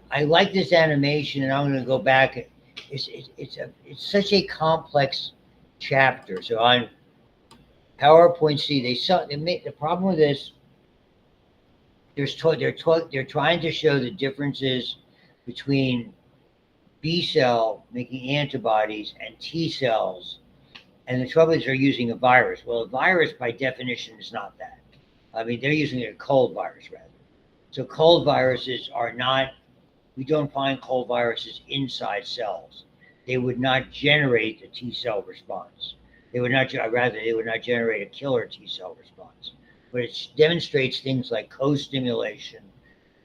I like this animation, and I'm going to go back. It's such a complex chapter. So on PowerPoint C, they make the problem with this. They're trying to show the differences between B cell making antibodies and T cells, and the trouble is they're using a virus. Well, a virus by definition is not that. I mean, they're using a cold virus rather. So cold viruses are not. We don't find cold viruses inside cells. They would not generate a T cell response. They would not. Rather, they would not generate a killer T cell response. But it demonstrates things like co-stimulation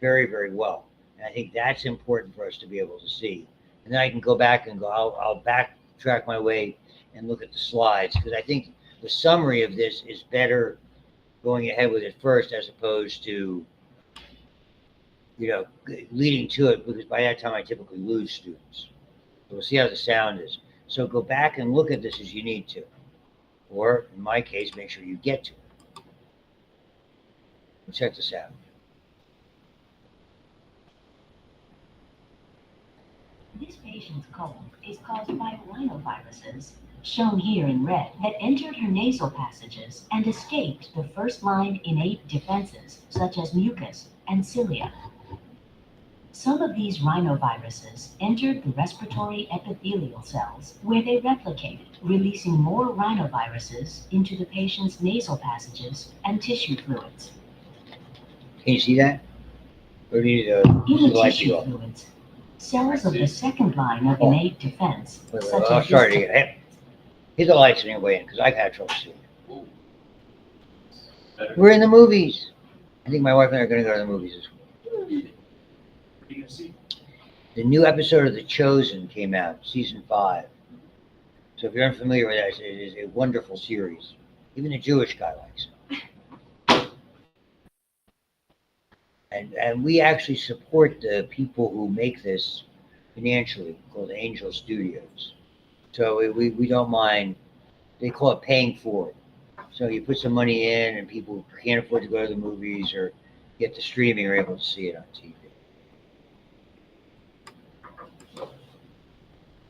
very, very well. And I think that's important for us to be able to see. And then I can go back and I'll backtrack my way and look at the slides, because I think the summary of this is better going ahead with it first as opposed to, leading to it, because by that time I typically lose students. So we'll see how the sound is. So go back and look at this as you need to. Or in my case, make sure you get to it. Let's check this out. This patient's cold is caused by rhinoviruses, shown here in red, that entered her nasal passages and escaped the first-line innate defenses, such as mucus and cilia. Some of these rhinoviruses entered the respiratory epithelial cells, where they replicated, releasing more rhinoviruses into the patient's nasal passages and tissue fluids. Can you see that? Or do you need to In the tissue fluids, cells of the second line of innate defense, such as hit the lights on your way in, because I've had trouble seeing. We're in the movies. I think my wife and I are going to go to the movies this week. The new episode of The Chosen came out, season 5. So if you're unfamiliar with that, it is a wonderful series. Even the Jewish guy likes it. And we actually support the people who make this financially, called Angel Studios. So we don't mind. They call it paying for it. So you put some money in, and people who can't afford to go to the movies or get the streaming are able to see it on TV.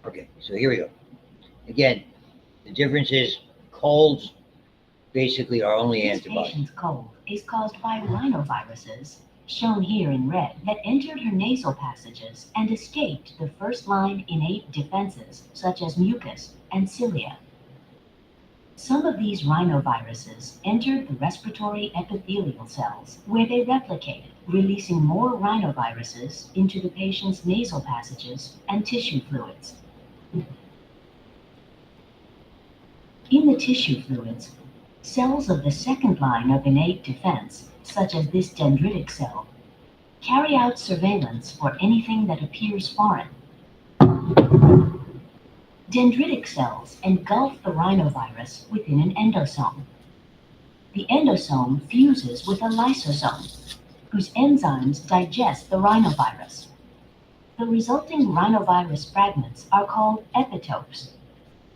Okay, so here we go. Again, the difference is colds basically are only antibodies. This patient's cold is caused by rhinoviruses, shown here in red, that entered her nasal passages and escaped the first-line innate defenses, such as mucus and cilia. Some of these rhinoviruses entered the respiratory epithelial cells, where they replicated, releasing more rhinoviruses into the patient's nasal passages and tissue fluids. In the tissue fluids, cells of the second line of innate defense, such as this dendritic cell, carry out surveillance for anything that appears foreign. Dendritic cells engulf the rhinovirus within an endosome. The endosome fuses with a lysosome, whose enzymes digest the rhinovirus. The resulting rhinovirus fragments are called epitopes.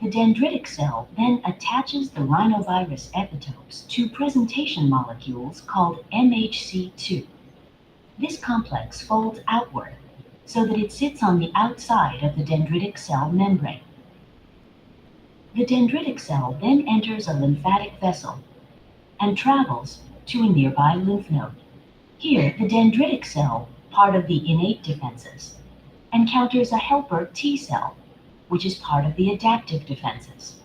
The dendritic cell then attaches the rhinovirus epitopes to presentation molecules called MHC2. This complex folds outward so that it sits on the outside of the dendritic cell membrane. The dendritic cell then enters a lymphatic vessel and travels to a nearby lymph node. Here, the dendritic cell, part of the innate defenses, encounters a helper T cell, which is part of the adaptive defenses.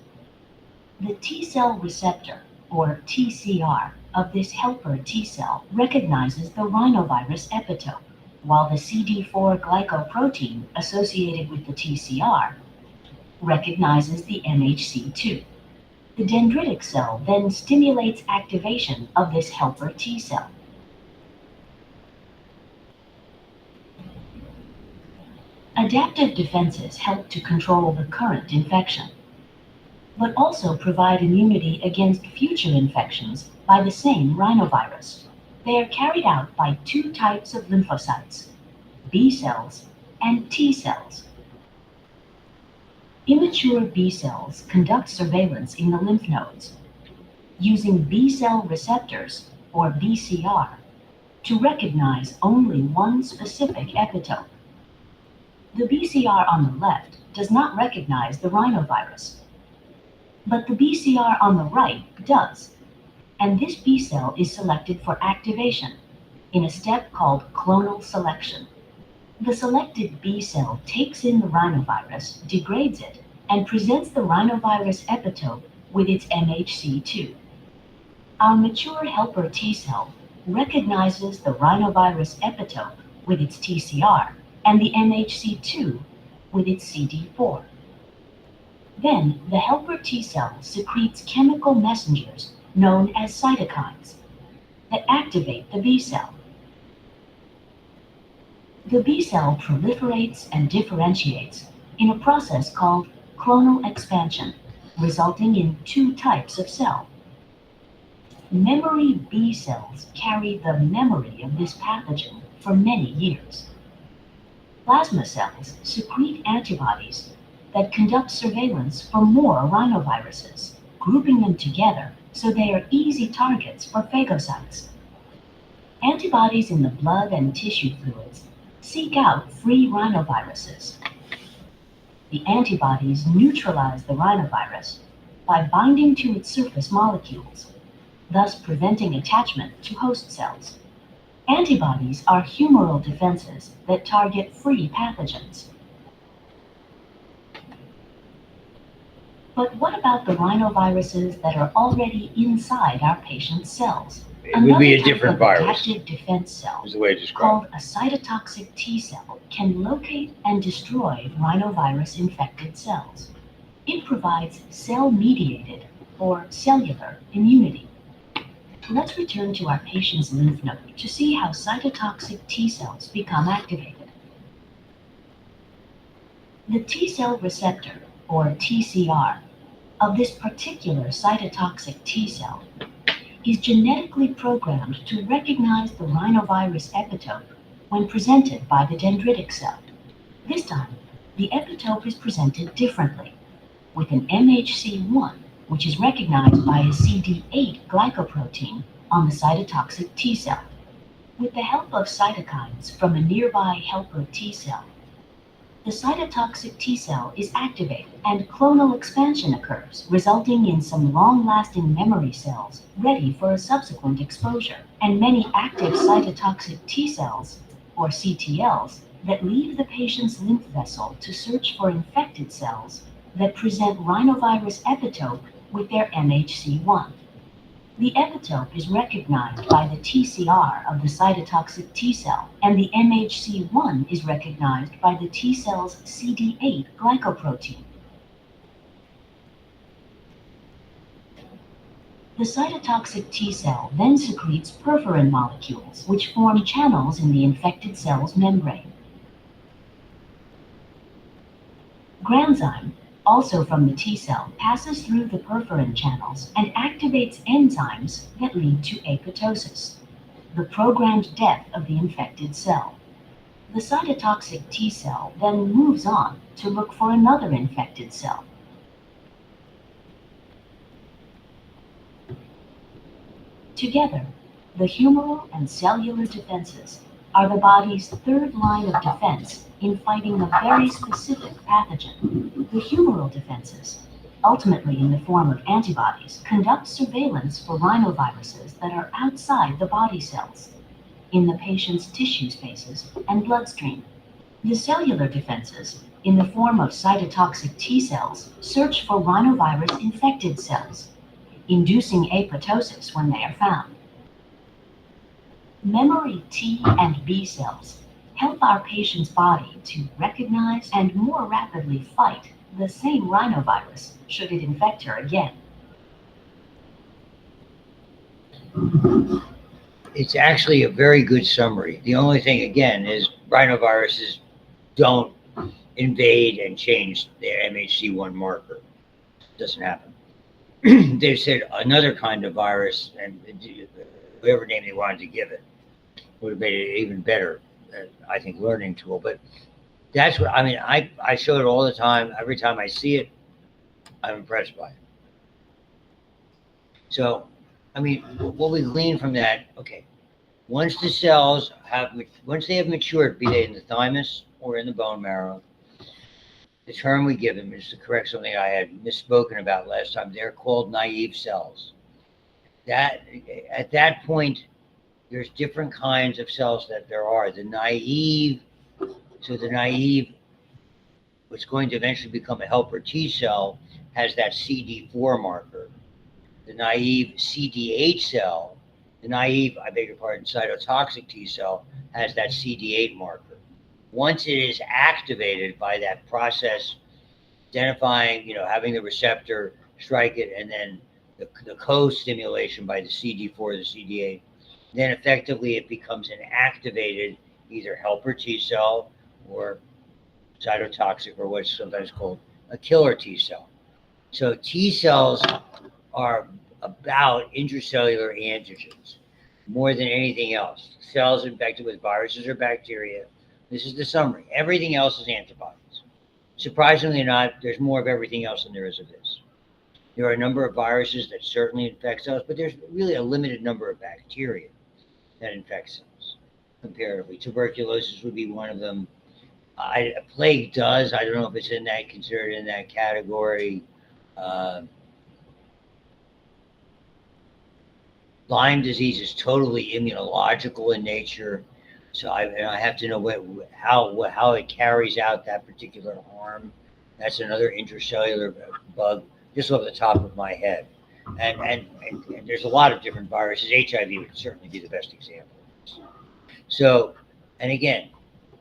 The T cell receptor, or TCR, of this helper T cell recognizes the rhinovirus epitope, while the CD4 glycoprotein associated with the TCR recognizes the MHC2. The dendritic cell then stimulates activation of this helper T cell. Adaptive defenses help to control the current infection, but also provide immunity against future infections by the same rhinovirus. They are carried out by two types of lymphocytes, B cells and T cells. Immature B cells conduct surveillance in the lymph nodes. Using B cell receptors, or BCR, to recognize only one specific epitope. The BCR on the left does not recognize the rhinovirus, but the BCR on the right does, and this B cell is selected for activation in a step called clonal selection. The selected B cell takes in the rhinovirus, degrades it, and presents the rhinovirus epitope with its MHC2. Our mature helper T cell recognizes the rhinovirus epitope with its TCR and the MHC2 with its CD4. Then the helper T cell secretes chemical messengers known as cytokines that activate the B cell. The B cell proliferates and differentiates in a process called clonal expansion, resulting in two types of cell. Memory B cells carry the memory of this pathogen for many years. Plasma cells secrete antibodies that conduct surveillance for more rhinoviruses, grouping them together so they are easy targets for phagocytes. Antibodies in the blood and tissue fluids seek out free rhinoviruses. The antibodies neutralize the rhinovirus by binding to its surface molecules, thus preventing attachment to host cells. Antibodies are humoral defenses that target free pathogens. But what about the rhinoviruses that are already inside our patient's cells? It would be a Another type different of virus, adaptive defense cell is the way to describe called a cytotoxic T cell can locate and destroy rhinovirus-infected cells. It provides cell-mediated or cellular immunity. Let's return to our patient's lymph node to see how cytotoxic T cells become activated. The T cell receptor, or TCR, of this particular cytotoxic T cell is genetically programmed to recognize the rhinovirus epitope when presented by the dendritic cell. This time, the epitope is presented differently, with an MHC1, which is recognized by a CD8 glycoprotein on the cytotoxic T cell. With the help of cytokines from a nearby helper T cell, the cytotoxic T cell is activated and clonal expansion occurs, resulting in some long-lasting memory cells ready for a subsequent exposure, and many active cytotoxic T cells, or CTLs, that leave the patient's lymph vessel to search for infected cells that present rhinovirus epitope with their MHC1. The epitope is recognized by the TCR of the cytotoxic T cell, and the MHC1 is recognized by the T cell's CD8 glycoprotein. The cytotoxic T cell then secretes perforin molecules, which form channels in the infected cell's membrane. Granzyme, also from the T cell, passes through the perforin channels and activates enzymes that lead to apoptosis, the programmed death of the infected cell. The cytotoxic T cell then moves on to look for another infected cell. Together, the humoral and cellular defenses are the body's third line of defense in fighting a very specific pathogen. The humoral defenses, ultimately in the form of antibodies, conduct surveillance for rhinoviruses that are outside the body cells, in the patient's tissue spaces and bloodstream. The cellular defenses, in the form of cytotoxic T cells, search for rhinovirus-infected cells, inducing apoptosis when they are found. Memory T and B cells help our patient's body to recognize and more rapidly fight the same rhinovirus should it infect her again. It's actually a very good summary. The only thing, again, is rhinoviruses don't invade and change their MHC1 marker. It doesn't happen. They said another kind of virus, and whatever name they wanted to give it, would have made it even better, I think, learning tool. But that's what, I mean, I show it all the time. Every time I see it, I'm impressed by it. So, I mean, what we glean from that, okay, Once the cells once they have matured, be they in the thymus or in the bone marrow, the term we give them is to correct something I had misspoken about last time. They're called naive cells. That at that point, there's different kinds of cells that there are. The naive, what's going to eventually become a helper T cell, has that CD4 marker. The naive CD8 cell, the naive, I beg your pardon, cytotoxic T cell, has that CD8 marker. Once it is activated by that process, identifying, having the receptor strike it, and then the co-stimulation by the CD4, the CD8, then effectively it becomes an activated either helper T cell or cytotoxic, or what's sometimes called a killer T cell. So T cells are about intracellular antigens more than anything else. Cells infected with viruses or bacteria. This is the summary. Everything else is antibodies. Surprisingly not, there's more of everything else than there is of this. There are a number of viruses that certainly infect cells, but there's really a limited number of bacteria that infect cells comparatively. Tuberculosis would be one of them. A plague does. I don't know if it's considered in that category. Lyme disease is totally immunological in nature, so I have to know how it carries out that particular harm. That's another intracellular bug, just off the top of my head. And there's a lot of different viruses. HIV would certainly be the best example. So, and again,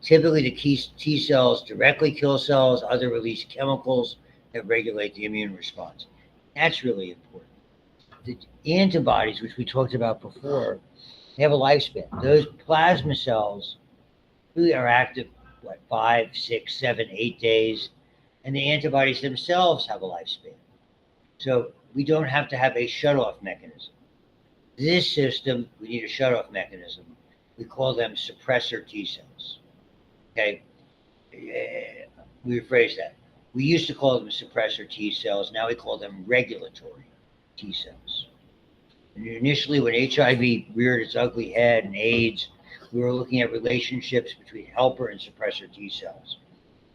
typically the T cells directly kill cells, other release chemicals that regulate the immune response. That's really important. The antibodies, which we talked about before, they have a lifespan. Those plasma cells really are active, 5, 6, 7, 8 days, and the antibodies themselves have a lifespan. So we don't have to have a shutoff mechanism. This system, we need a shutoff mechanism. We call them suppressor T cells. Okay, we rephrase that. We used to call them suppressor T cells. Now we call them regulatory T cells. And initially, when HIV reared its ugly head and AIDS, we were looking at relationships between helper and suppressor T cells.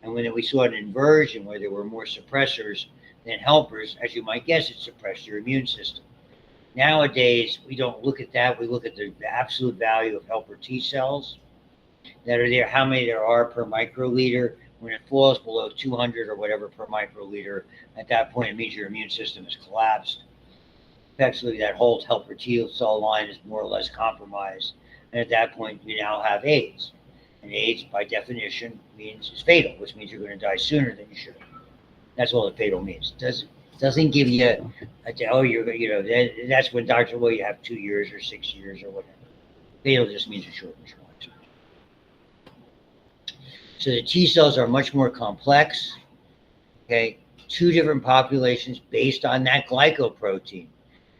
And when we saw an inversion where there were more suppressors than helpers, as you might guess, it suppressed your immune system. Nowadays, we don't look at that. We look at the absolute value of helper T cells that are there, how many there are per microliter. When it falls below 200 or whatever per microliter, at that point, it means your immune system has collapsed. Effectively, that whole helper T cell line is more or less compromised. And at that point, you now have AIDS. And AIDS, by definition, means it's fatal, which means you're going to die sooner than you should. That's all that fatal means. Doesn't give you that's when doctors, well, you have 2 years or 6 years or whatever. Fatal just means it shortens your life. So the T cells are much more complex. Okay, 2 different populations based on that glycoprotein.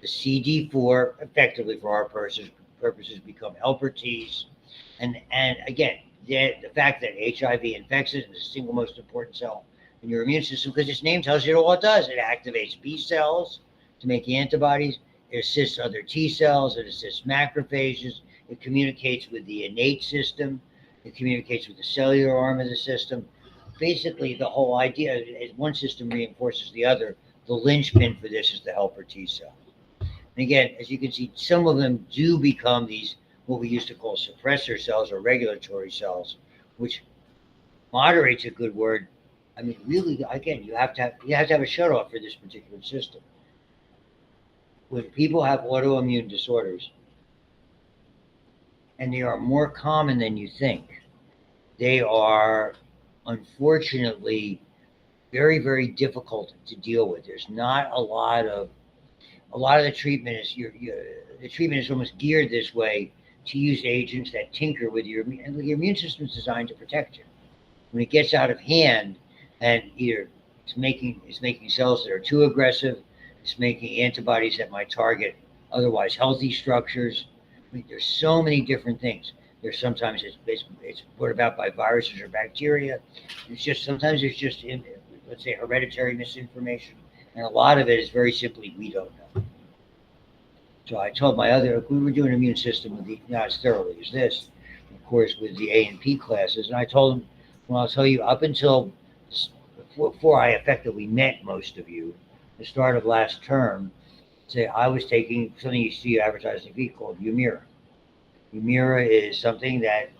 The CD4, effectively for our purposes, become helper Ts. And again, the fact that HIV infects it is the single most important cell in your immune system, because its name tells you what it does. It activates B cells to make antibodies. It assists other T cells. It assists macrophages. It communicates with the innate system. It communicates with the cellular arm of the system. Basically, the whole idea is one system reinforces the other. The linchpin for this is the helper T cell. And again, as you can see, some of them do become these, what we used to call suppressor cells or regulatory cells, which moderate's a good word. I mean, really, again, you have to have a shutoff for this particular system. When people have autoimmune disorders, and they are more common than you think, they are unfortunately very, very difficult to deal with. There's not a lot of the treatment is the treatment is almost geared this way to use agents that tinker with your immune system is designed to protect you. When it gets out of hand, and either it's making cells that are too aggressive, it's making antibodies that might target otherwise healthy structures. I mean, there's so many different things. There's sometimes it's brought about by viruses or bacteria. Sometimes it's just, let's say, hereditary misinformation, and a lot of it is very simply we don't know. So I told my other, we were doing immune system with the, not as thoroughly as this, of course, with the A and P classes. And I told them, well, I'll tell you, up until before I effectively met most of you, the start of last term, say I was taking something you see advertised on TV called Humira. Humira is something that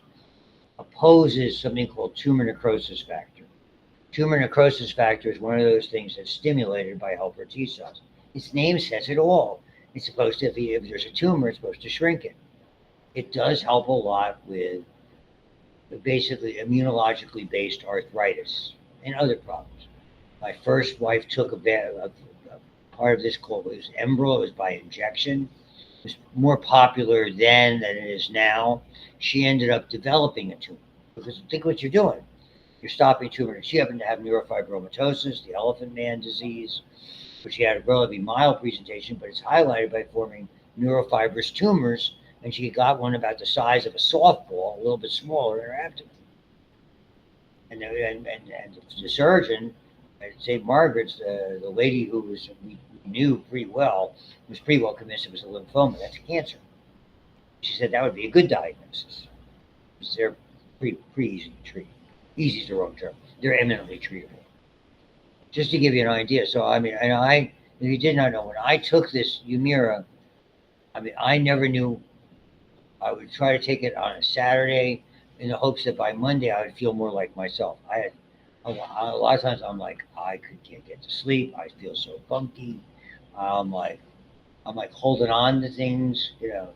opposes something called tumor necrosis factor. Tumor necrosis factor is one of those things that's stimulated by helper T cells. Its name says it all. It's supposed to, if there's a tumor, it's supposed to shrink it. It does help a lot with basically immunologically based arthritis and other problems. My first wife took a part of this called, it was Enbrel, it was by injection. It was more popular then than it is now. She ended up developing a tumor because think what you're doing. You're stopping tumor. She happened to have neurofibromatosis, the elephant man disease, which had a relatively mild presentation, but it's highlighted by forming neurofibrous tumors. And she got one about the size of a softball, a little bit smaller in her abdomen. And the surgeon at St. Margaret's, the lady who we knew pretty well, was pretty well convinced it was a lymphoma. That's cancer. She said that would be a good diagnosis. Because they're pretty easy to treat. Easy is the wrong term. They're eminently treatable. Just to give you an idea. So, I mean, if you did not know, when I took this Humira, I mean, I never knew. I would try to take it on a Saturday in the hopes that by Monday I would feel more like myself. I had a lot of times I'm like, can't get to sleep. I feel so funky. I'm like holding on to things, you know.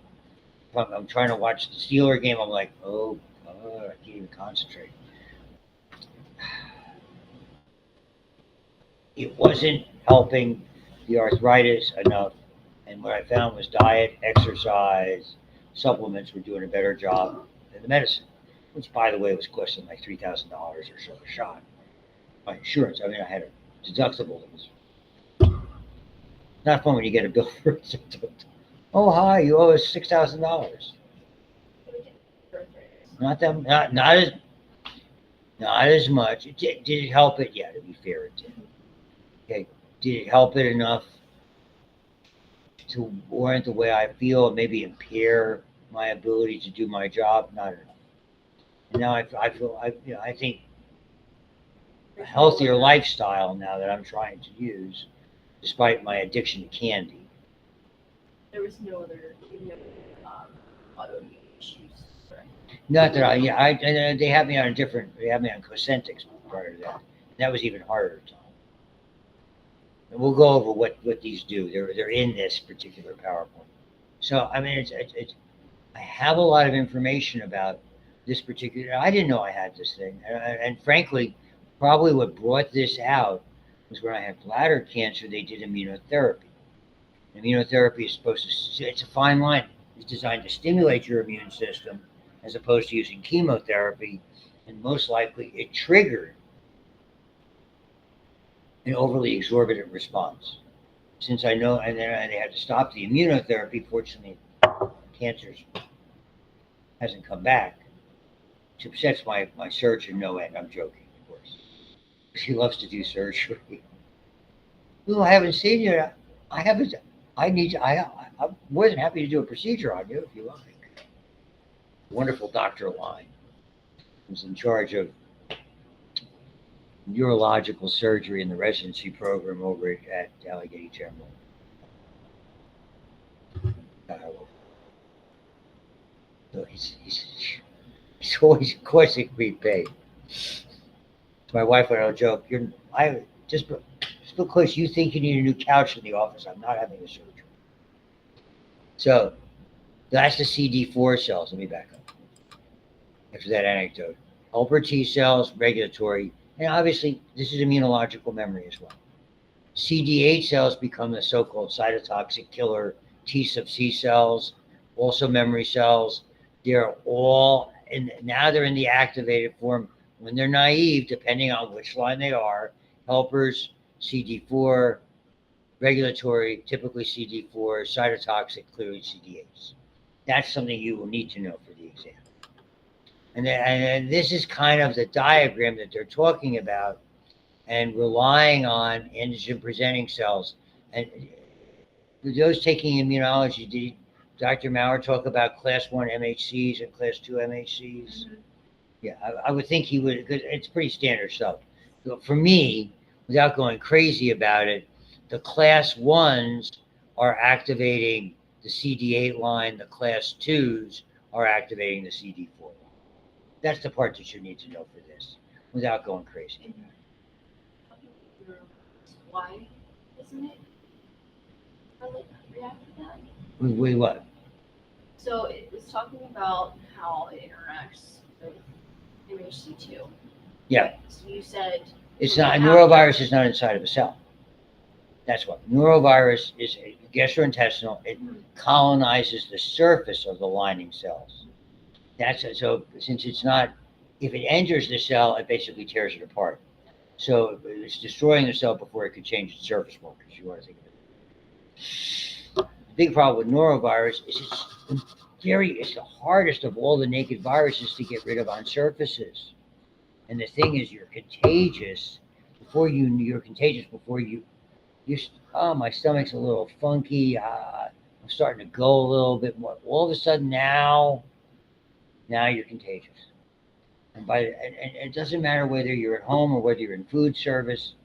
If I'm trying to watch the Steeler game, I'm like, oh God, I can't even concentrate. It wasn't helping the arthritis enough. And what I found was diet, exercise, supplements were doing a better job than the medicine, which, by the way, was costing like $3,000 or so a shot. My insurance, I mean, I had a deductible that was not fun when you get a bill for it. Oh, hi, you owe us $6,000. Not as much. Did it help it? Yeah, to be fair, it did. Okay, did it help it enough to warrant the way I feel and maybe impair my ability to do my job? Not enough. And now I think a healthier lifestyle now that I'm trying to use, despite my addiction to candy. There was no other autoimmune issues. Right? Not that they had me on Cosentix prior to that. That was even harder. And we'll go over what these do. They're in this particular PowerPoint. So I mean, it's I have a lot of information about this particular. I didn't know I had this thing, and frankly, probably what brought this out was when I had bladder cancer. They did immunotherapy. Immunotherapy is supposed to. It's a fine line. It's designed to stimulate your immune system, as opposed to using chemotherapy, and most likely it triggered an overly exorbitant response. Since I know, and then they had to stop the immunotherapy. Fortunately, cancer hasn't come back. It upsets my surgeon no end. I'm joking, of course. She loves to do surgery. Well, I haven't seen you. I haven't. I'm more than happy to do a procedure on you if you like. Wonderful Dr. Line, who's in charge of neurological surgery in the residency program over at Allegheny General. So he's always, of course, it can be paid. My wife and I joke, just because you think you need a new couch in the office, I'm not having a surgery. So that's the CD4 cells. Let me back up after that anecdote. Helper T cells, regulatory, and obviously this is immunological memory as well. CD8 cells become the so-called cytotoxic killer T sub C cells, also memory cells. They're all now they're in the activated form. When they're naive, depending on which line they are, helpers, CD4, regulatory, typically CD4, cytotoxic, clearly CD8s. That's something you will need to know for the exam. And this is kind of the diagram that they're talking about, and relying on antigen presenting cells. And For those taking immunology, did Dr. Maurer talk about class 1 MHCs and class 2 MHCs? Mhm. Yeah, I would think he would, because it's pretty standard stuff. So for me, without going crazy about it, the class 1s are activating the CD8 line, the class 2s are activating the CD4 line. That's the part that you need to know for this, without going crazy. Why isn't it react to that? With what? So it was talking about how it interacts with MHC2. Yeah. So you said It's so not, they have neurovirus is not inside of a cell. That's what. Neurovirus is gastrointestinal. It colonizes the surface of the lining cells. That's it. So since it's not, if it enters the cell, it basically tears it apart. So it's destroying the cell before it could change its surface markers. You want to think of it. The big problem with norovirus is it's the hardest of all the naked viruses to get rid of on surfaces. And the thing is, you're contagious before you oh, my stomach's a little funky. I'm starting to go a little bit more. All of a sudden now you're contagious. And it doesn't matter whether you're at home or whether you're in food service,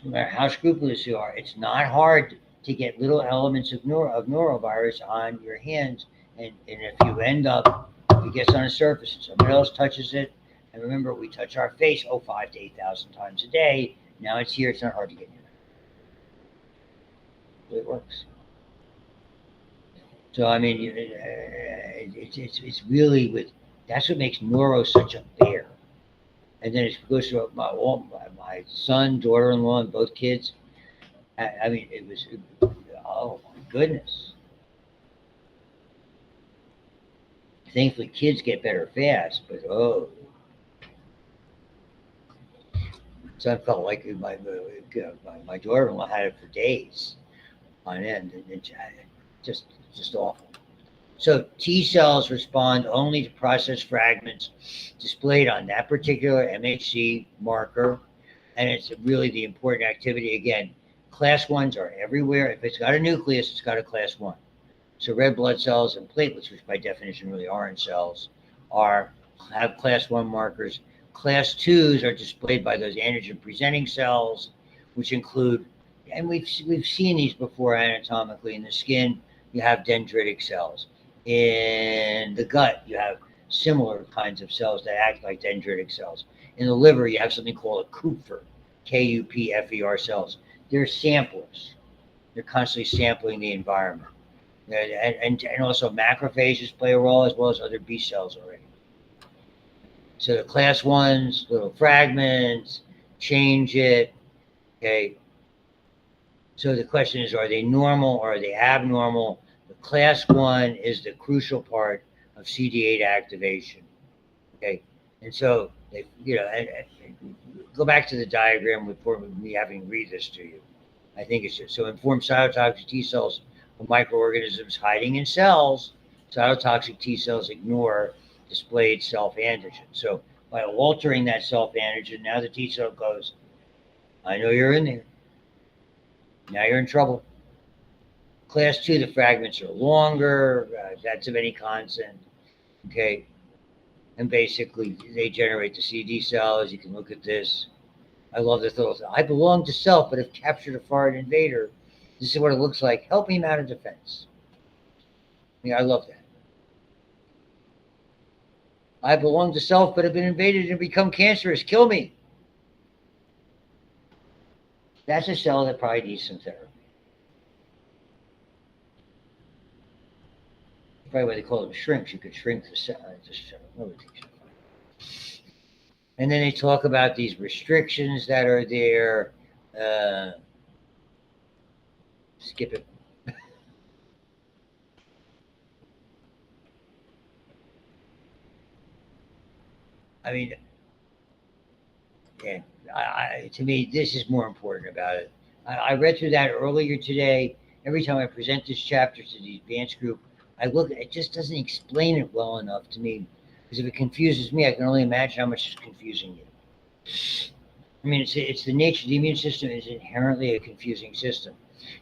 no matter how scrupulous you are, it's not hard to get little elements of norovirus on your hands. And if you end up, it gets on a surface, and somebody else touches it. And remember, we touch our face 5,000 to 8,000 times a day. Now it's here. It's not hard to get near. It works. So I mean, it's really that's what makes neuro such a bear. And then it goes through my son, daughter-in-law, and both kids. I mean, oh my goodness. Thankfully, kids get better fast, but oh. So I felt like my daughter-in-law had it for days on end, and just awful. So T cells respond only to processed fragments displayed on that particular MHC marker, and it's really the important activity. Again, class 1s are everywhere. If it's got a nucleus, it's got a class 1. So red blood cells and platelets, which by definition really aren't cells, have class 1 markers. Class 2s are displayed by those antigen-presenting cells, which include, and we've seen these before anatomically. In the skin, you have dendritic cells. In the gut, you have similar kinds of cells that act like dendritic cells. In the liver, you have something called a Kupfer, Kupfer cells. They're samplers. They're constantly sampling the environment. And also macrophages play a role, as well as other B cells already. So the class 1s, little fragments, change it. Okay. So the question is, are they normal or are they abnormal? The class 1 is the crucial part of CD8 activation. Okay. And so they, and go back to the diagram with me having read this to you. I think it's just so informed cytotoxic T cells are microorganisms hiding in cells. Cytotoxic T cells ignore displayed self-antigen. So by altering that self-antigen, now the T cell goes, I know you're in there. Now you're in trouble. Class 2, the fragments are longer. That's of any constant. Okay. And basically, they generate the CD cells. You can look at this. I love this little thing. I belong to self, but have captured a foreign invader. This is what it looks like. Help me mount a defense. I love that. I belong to self, but have been invaded and become cancerous. Kill me. That's a cell that probably needs some therapy. Probably why they call them shrinks. You could shrink the cell. And then they talk about these restrictions that are there. Skip it. I mean, yeah, to me, this is more important about it. I read through that earlier today. Every time I present this chapter to the advanced group, I look, it just doesn't explain it well enough to me. Because if it confuses me, I can only imagine how much it's confusing you. I mean, it's the nature, the immune system is inherently a confusing system.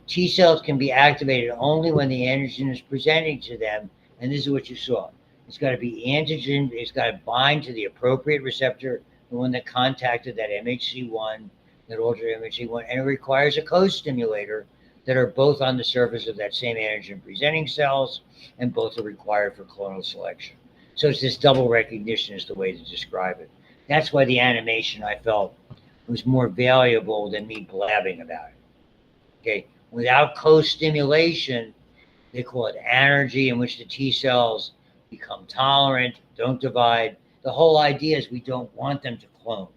T cells can be activated only when the antigen is presenting to them, and this is what you saw. It's got to be antigen, it's got to bind to the appropriate receptor, the one that contacted that MHC1, that altered MHC1, and it requires a co-stimulator that are both on the surface of that same antigen presenting cells, and both are required for clonal selection. So it's this double recognition is the way to describe it. That's why the animation I felt was more valuable than me blabbing about it. Okay, without co-stimulation, they call it anergy, in which the T cells become tolerant, don't divide. The whole idea is we don't want them to clone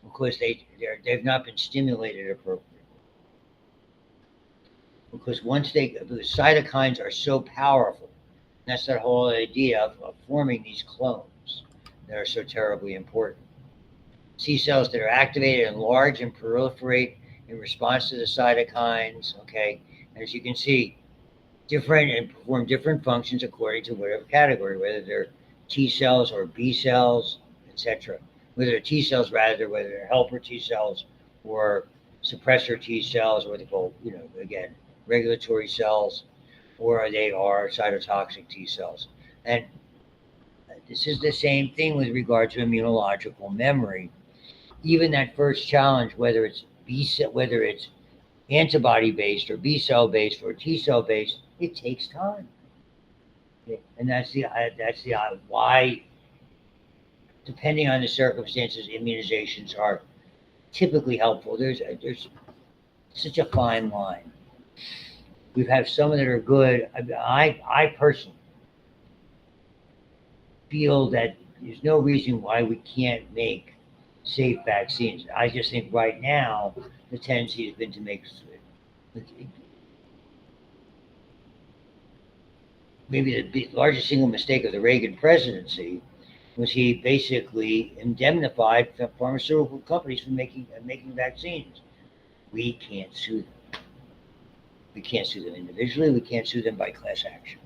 because they've not been stimulated appropriately. Because because cytokines are so powerful, that's that whole idea of forming these clones that are so terribly important. T cells that are activated, enlarge, and proliferate in response to the cytokines. Okay, and as you can see, different and perform different functions according to whatever category, whether they're T cells or B cells, etc. Whether they're T cells, rather, whether they're helper T cells or suppressor T cells, or they call, again, regulatory cells, or they are cytotoxic T cells. And this is the same thing with regard to immunological memory. Even that first challenge, whether it's B cell, whether it's antibody based or B cell based or T cell based, it takes time. Okay. And that's the why, depending on the circumstances, immunizations are typically helpful. There's such a fine line. We have some that are good. I personally feel that there's no reason why we can't make safe vaccines. I just think right now the tendency has been to make maybe the largest single mistake of the Reagan presidency was he basically indemnified the pharmaceutical companies from making vaccines. We can't sue them. We can't sue them individually. We can't sue them by class action.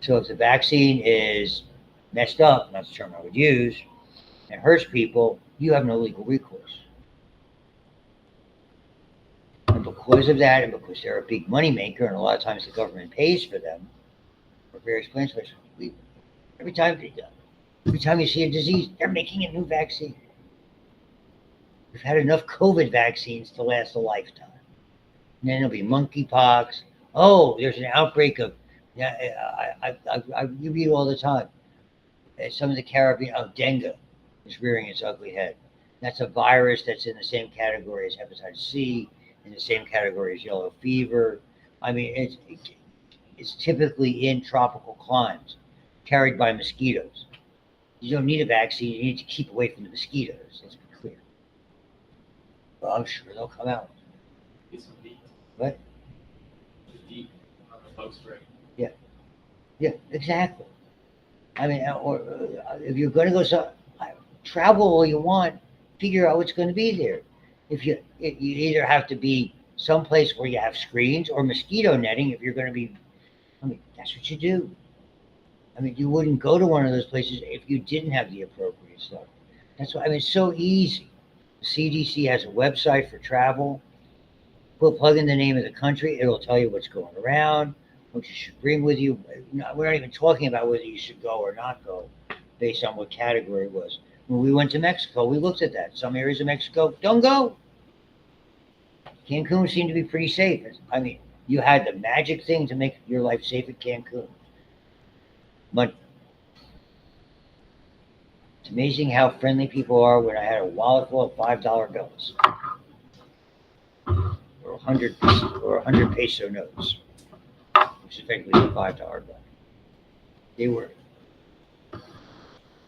So if the vaccine is messed up, that's the term I would use, and hurts people, you have no legal recourse. And because of that, and because they're a big moneymaker, and a lot of times the government pays for them, for various plans, every time you see a disease, they're making a new vaccine. We've had enough COVID vaccines to last a lifetime. And then there'll be monkeypox. Oh, there's an outbreak of, you read all the time. Some of the Caribbean, dengue is rearing its ugly head. That's a virus that's in the same category as hepatitis C, in the same category as yellow fever. I mean, it's typically in tropical climes, carried by mosquitoes. You don't need a vaccine. You need to keep away from the mosquitoes. Let's be clear. Well, I'm sure they'll come out. What? Yeah, exactly. I mean, or if you're going to go travel all you want, figure out what's going to be there. You either have to be someplace where you have screens or mosquito netting if you're going to be. I mean, that's what you do. I mean, you wouldn't go to one of those places if you didn't have the appropriate stuff. That's why, I mean, it's so easy. The CDC has a website for travel. Plug in the name of the country. It'll tell you what's going around, what you should bring with you. We're not even talking about whether you should go or not go based on what category it was. When we went to Mexico, we looked at that. Some areas of Mexico, don't go. Cancun seemed to be pretty safe. I mean, you had the magic thing to make your life safe at Cancun. But it's amazing how friendly people are when I had a wallet full of $5 bills. Or 100 peso notes, which is effectively a $5 bill. They were.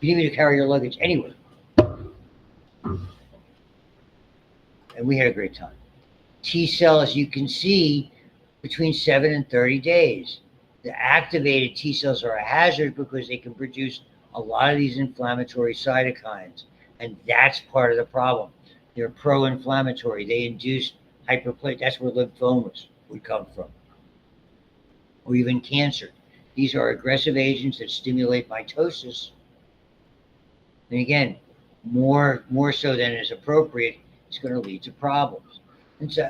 You need to carry your luggage anywhere. And we had a great time. T cells, you can see, between 7 and 30 days. The activated T cells are a hazard because they can produce a lot of these inflammatory cytokines. And that's part of the problem. They're pro-inflammatory. They induce hyperplasia. That's where lymphomas would come from. Or even cancer. These are aggressive agents that stimulate mitosis. And again, more so than is appropriate, it's going to lead to problems. And so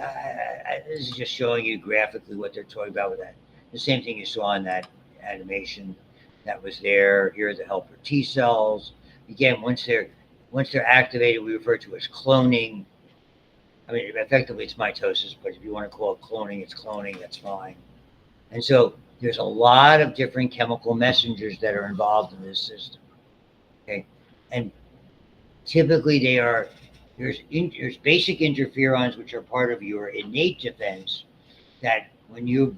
this is just showing you graphically what they're talking about with that. The same thing you saw in that animation that was there. Here are the helper T cells. Again, once they're activated, we refer to as cloning. I mean, effectively it's mitosis, but if you want to call it cloning, it's cloning. That's fine. And so there's a lot of different chemical messengers that are involved in this system. Okay, and typically there's basic interferons which are part of your innate defense that when your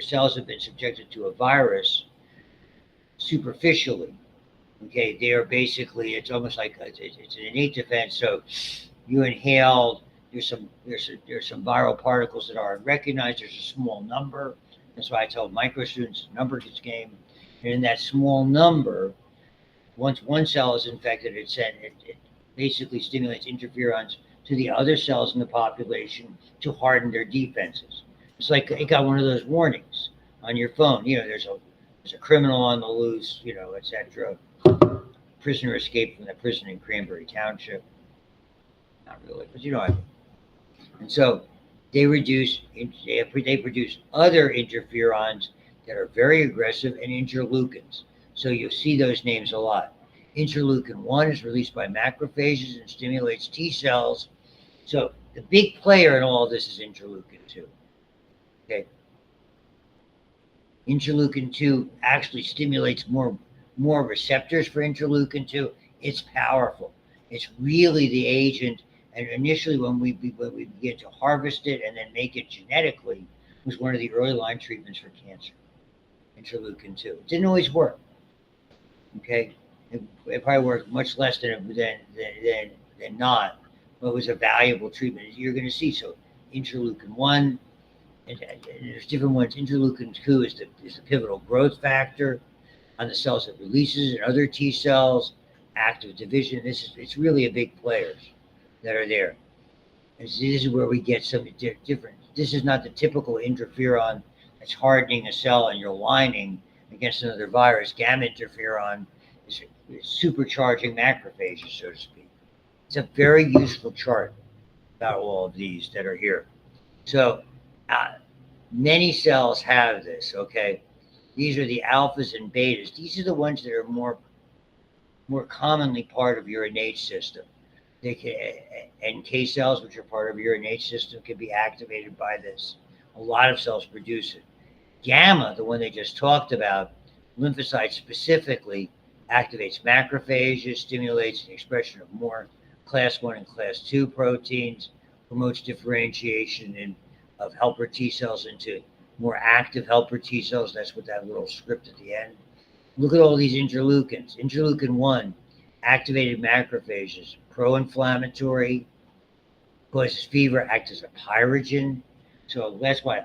cells have been subjected to a virus superficially, okay, they are basically, it's almost like it's an innate defense. So you inhaled, there's some viral particles that aren't recognized. There's a small number. That's why I tell micro students numbers game. And in that small number, once one cell is infected, it basically stimulates interferons to the other cells in the population to harden their defenses. It's like it got one of those warnings on your phone. There's a criminal on the loose, etc. Prisoner escaped from the prison in Cranberry Township. Not really, but I mean. And so they produce other interferons that are very aggressive and interleukins. So you'll see those names a lot. Interleukin 1 is released by macrophages and stimulates T cells. So the big player in all of this is interleukin 2. Okay. Interleukin 2 actually stimulates more receptors for interleukin 2. It's powerful. It's really the agent. And initially, when we began to harvest it and then make it genetically, was one of the early line treatments for cancer. Interleukin 2. It didn't always work. Okay, it probably worked much less than not, but it was a valuable treatment. You're going to see. So interleukin 1, and there's different ones. Interleukin 2 is the pivotal growth factor on the cells that releases and other T cells, active division. It's really a big players that are there. And so this is where we get some different. This is not the typical interferon that's hardening a cell and you're lining against another virus. Gamma interferon is supercharging macrophages, so to speak. It's a very useful chart about all of these that are here. So many cells have this, okay? These are the alphas and betas. These are the ones that are more commonly part of your innate system. NK cells, which are part of your innate system, can be activated by this. A lot of cells produce it. Gamma, the one they just talked about, lymphocytes specifically, activates macrophages, stimulates the expression of more class 1 and class 2 proteins, promotes differentiation of helper T cells into more active helper T cells. That's what that little script at the end. Look at all these interleukins. Interleukin 1, activated macrophages, pro-inflammatory, causes fever, acts as a pyrogen. So that's why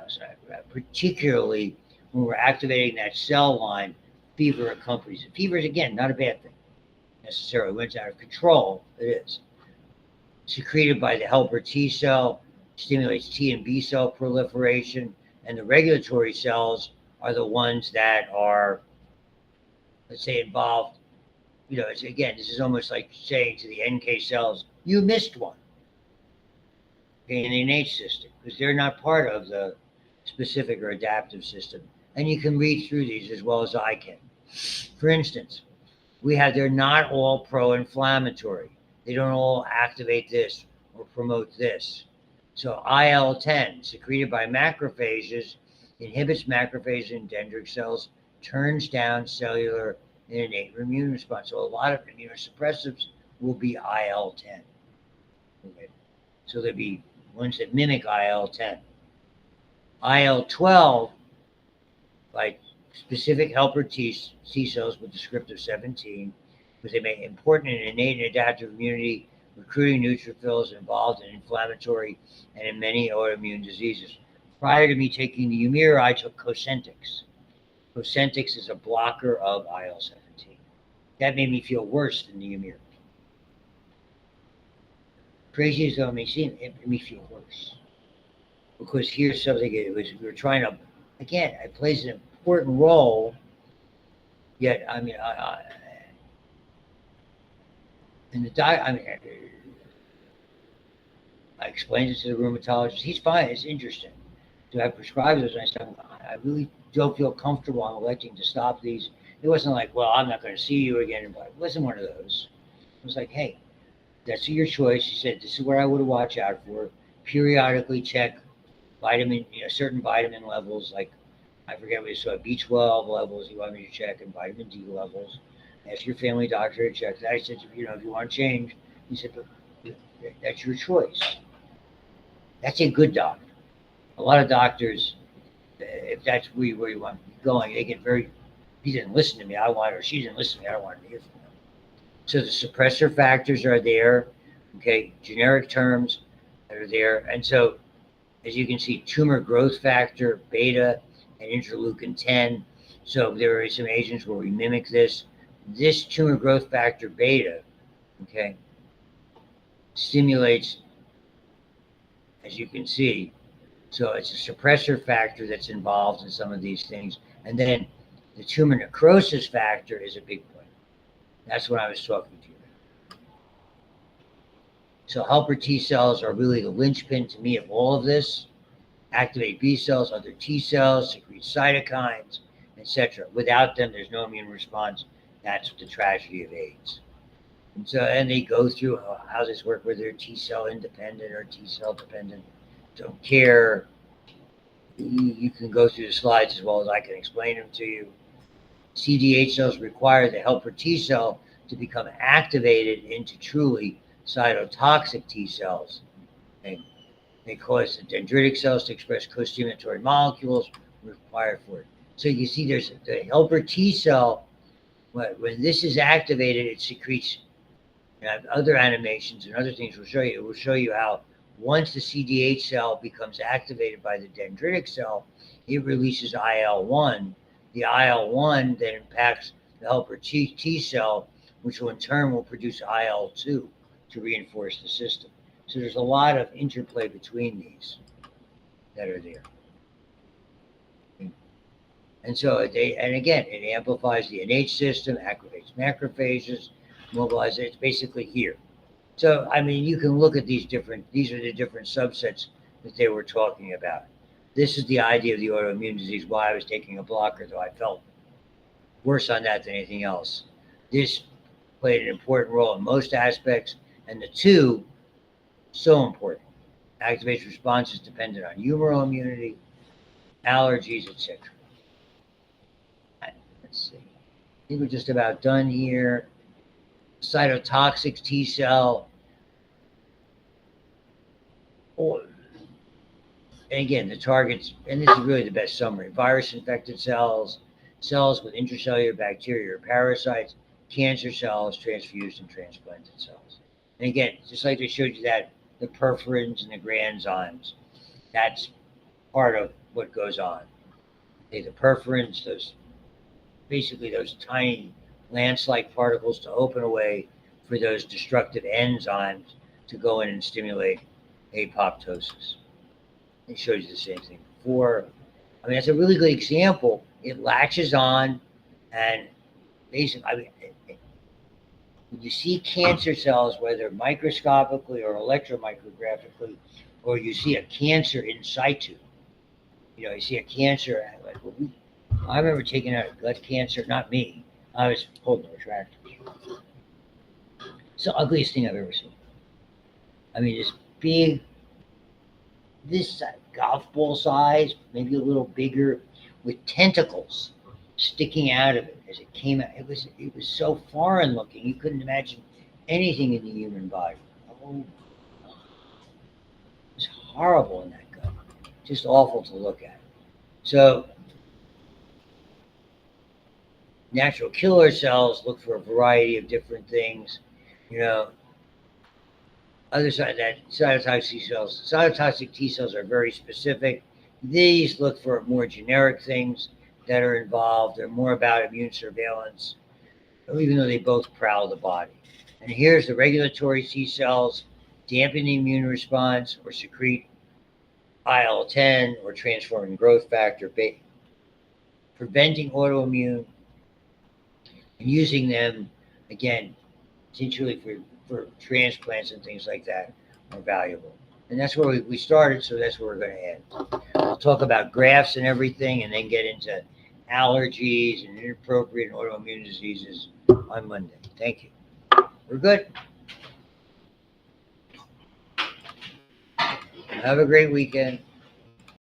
particularly when we're activating that cell line, fever accompanies it. Fever is, again, not a bad thing necessarily. When it's out of control, it is. Secreted by the helper T cell, stimulates T and B cell proliferation, and the regulatory cells are the ones that are, let's say, involved. This is almost like saying to the NK cells, you missed one in the innate system, because they're not part of the specific or adaptive system. And you can read through these as well as I can. For instance, they're not all pro-inflammatory. They don't all activate this or promote this. So IL-10, secreted by macrophages, inhibits macrophage and dendritic cells, turns down cellular and innate immune response. So a lot of immunosuppressives will be IL-10. Okay. So there'll be ones that mimic IL-10. IL-12, by specific helper T cells with descriptor 17, because they make important and innate and adaptive immunity, recruiting neutrophils involved in inflammatory and in many autoimmune diseases. Prior to me taking the Humira, I took Cosentyx. Cosentyx is a blocker of IL-17. That made me feel worse than the Humira. Crazy as though it may seem, it made me feel worse. Because here's something, we were trying to, again, it plays an important role, yet, explained it to the rheumatologist. He's fine. It's interesting. So I prescribed those, and I said, I really don't feel comfortable. I'm electing to stop these. It wasn't like, well, I'm not going to see you again. But it wasn't one of those. It was like, hey, that's your choice. He said, this is what I would watch out for. Periodically check vitamin, certain vitamin levels. Like, I forget what he saw, B12 levels he wanted me to check, and vitamin D levels. Ask your family doctor to check that. I said, if you want to change, he said, but that's your choice. That's a good doctor. A lot of doctors, if that's where you want to be going, they get very, he didn't listen to me, I want, or she didn't listen to me, I don't want to hear from them. So the suppressor factors are there, okay, generic terms that are there. And so, as you can see, tumor growth factor, beta, and interleukin 10. So there are some agents where we mimic this. This tumor growth factor, beta, okay, stimulates, as you can see, so it's a suppressor factor that's involved in some of these things. And then the tumor necrosis factor is a big point. That's what I was talking to you about. So helper T cells are really the linchpin to me of all of this. Activate B cells, other T cells, secrete cytokines, etc. Without them, there's no immune response. That's the tragedy of AIDS. And so, and they go through how this work, whether they're T cell independent or T cell dependent. Don't care. You can go through the slides as well as I can explain them to you. CD8 cells require the helper T cell to become activated into truly cytotoxic T cells. They cause the dendritic cells to express co-stimulatory molecules required for it. So you see there's the helper T cell. When this is activated, it secretes, and I have other animations and other things we'll show you. We'll show you how once the CD8 cell becomes activated by the dendritic cell, it releases IL-1. The IL-1 then impacts the helper T cell, which will in turn will produce IL-2 to reinforce the system. So there's a lot of interplay between these that are there. And so and again, it amplifies the innate system, activates macrophages, mobilizes, it's basically here. So, I mean, you can look at these are the different subsets that they were talking about. This is the idea of the autoimmune disease, why I was taking a blocker, though I felt worse on that than anything else. This played an important role in most aspects, and the two, so important. Activation response is dependent on humoral immunity, allergies, etc. Let's see. I think we're just about done here. Cytotoxic T cell. And again, the targets, and this is really the best summary: virus-infected cells, cells with intracellular bacteria or parasites, cancer cells, transfused and transplanted cells. And again, just like they showed you that, the perforins and the granzymes, that's part of what goes on. The perforins, basically those tiny lance-like particles to open a way for those destructive enzymes to go in and stimulate apoptosis. It shows you the same thing before. I mean, that's a really good example. It latches on, and basically, I mean, when you see cancer cells, whether microscopically or electromicrographically, or you see a cancer in situ, you see a cancer, like, I remember taking out a gut cancer, not me. I was holding the retractors. It's the ugliest thing I've ever seen. I mean, this big, this golf ball size, maybe a little bigger, with tentacles sticking out of it as it came out. It was so foreign looking. You couldn't imagine anything in the human body. Oh, it was horrible in that gut. Just awful to look at. So natural killer cells look for a variety of different things. Other side of that, cytotoxic T cells are very specific. These look for more generic things that are involved. They're more about immune surveillance, even though they both prowl the body. And here's the regulatory T cells, dampen the immune response or secrete IL-10 or transforming growth factor, preventing autoimmune, and using them, again, potentially for transplants and things like that are valuable. And that's where we started, so that's where we're going to end. We'll talk about grafts and everything, and then get into allergies and inappropriate and autoimmune diseases on Monday. Thank you. We're good. Have a great weekend.